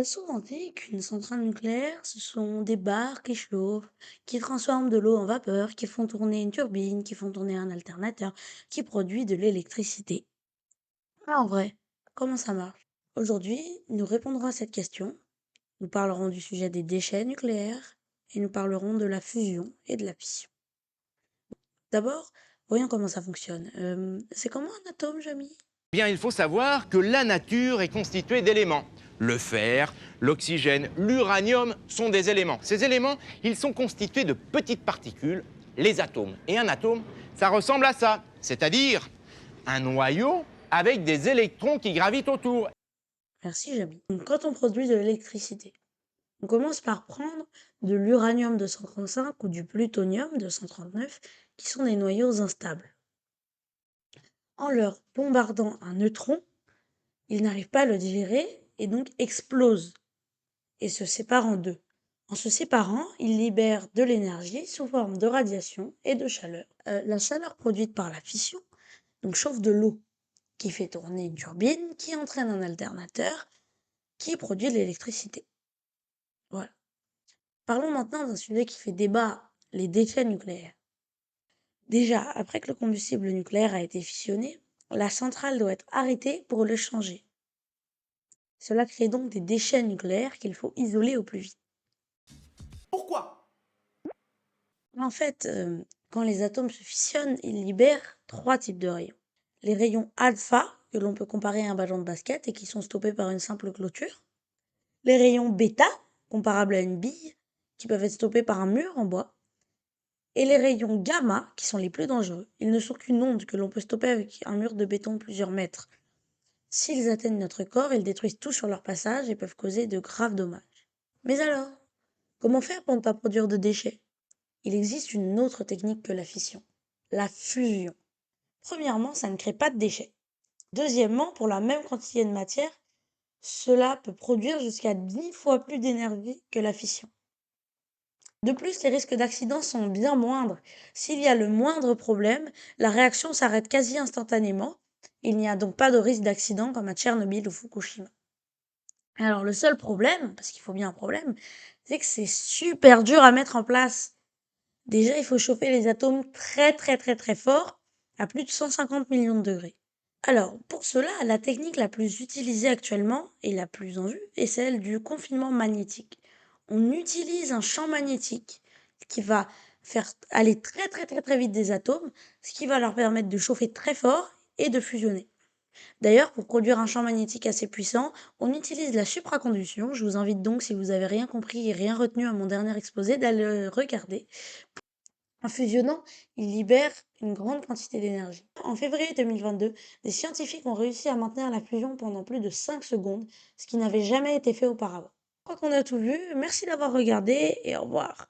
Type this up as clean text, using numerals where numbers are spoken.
a souvent dit qu'une centrale nucléaire, ce sont des barres qui chauffent, qui transforment de l'eau en vapeur, qui font tourner une turbine, qui font tourner un alternateur, qui produit de l'électricité. Ah, en vrai, comment ça marche? Aujourd'hui, nous répondrons à cette question. Nous parlerons du sujet des déchets nucléaires et nous parlerons de la fusion et de la fission. D'abord, voyons comment ça fonctionne. C'est comment un atome, Jamy? Bien, il faut savoir que la nature est constituée d'éléments. Le fer, l'oxygène, l'uranium sont des éléments. Ces éléments, ils sont constitués de petites particules, les atomes. Et un atome, ça ressemble à ça, c'est-à-dire un noyau avec des électrons qui gravitent autour. Merci, Jamy. Donc, quand on produit de l'électricité, on commence par prendre de l'uranium 235 ou du plutonium 239, qui sont des noyaux instables. En leur bombardant un neutron, ils n'arrivent pas à le digérer et donc explosent et se séparent en deux. En se séparant, ils libèrent de l'énergie sous forme de radiation et de chaleur. La chaleur produite par la fission donc chauffe de l'eau qui fait tourner une turbine qui entraîne un alternateur qui produit de l'électricité. Voilà. Parlons maintenant d'un sujet qui fait débat, les déchets nucléaires. Déjà, après que le combustible nucléaire a été fissionné, la centrale doit être arrêtée pour le changer. Cela crée donc des déchets nucléaires qu'il faut isoler au plus vite. Pourquoi? En fait, quand les atomes se fissionnent, ils libèrent trois types de rayons. Les rayons alpha, que l'on peut comparer à un ballon de basket et qui sont stoppés par une simple clôture. Les rayons bêta, comparables à une bille, qui peuvent être stoppés par un mur en bois. Et les rayons gamma, qui sont les plus dangereux. Ils ne sont qu'une onde que l'on peut stopper avec un mur de béton plusieurs mètres. S'ils atteignent notre corps, ils détruisent tout sur leur passage et peuvent causer de graves dommages. Mais alors, comment faire pour ne pas produire de déchets? Il existe une autre technique que la fission, la fusion. Premièrement, ça ne crée pas de déchets. Deuxièmement, pour la même quantité de matière, cela peut produire jusqu'à 10 fois plus d'énergie que la fission. De plus, les risques d'accident sont bien moindres. S'il y a le moindre problème, la réaction s'arrête quasi instantanément. Il n'y a donc pas de risque d'accident comme à Tchernobyl ou Fukushima. Alors le seul problème, parce qu'il faut bien un problème, c'est que c'est super dur à mettre en place. Déjà, il faut chauffer les atomes très fort, à plus de 150 millions de degrés. Alors, pour cela, la technique la plus utilisée actuellement et la plus en vue est celle du confinement magnétique. On utilise un champ magnétique qui va faire aller très vite des atomes, ce qui va leur permettre de chauffer très fort et de fusionner. D'ailleurs, pour produire un champ magnétique assez puissant, on utilise la supraconduction. Je vous invite donc, si vous avez rien compris et rien retenu à mon dernier exposé, d'aller le regarder. En fusionnant, il libère une grande quantité d'énergie. En février 2022, des scientifiques ont réussi à maintenir la fusion pendant plus de 5 secondes, ce qui n'avait jamais été fait auparavant. Je crois qu'on a tout vu. Merci d'avoir regardé et au revoir.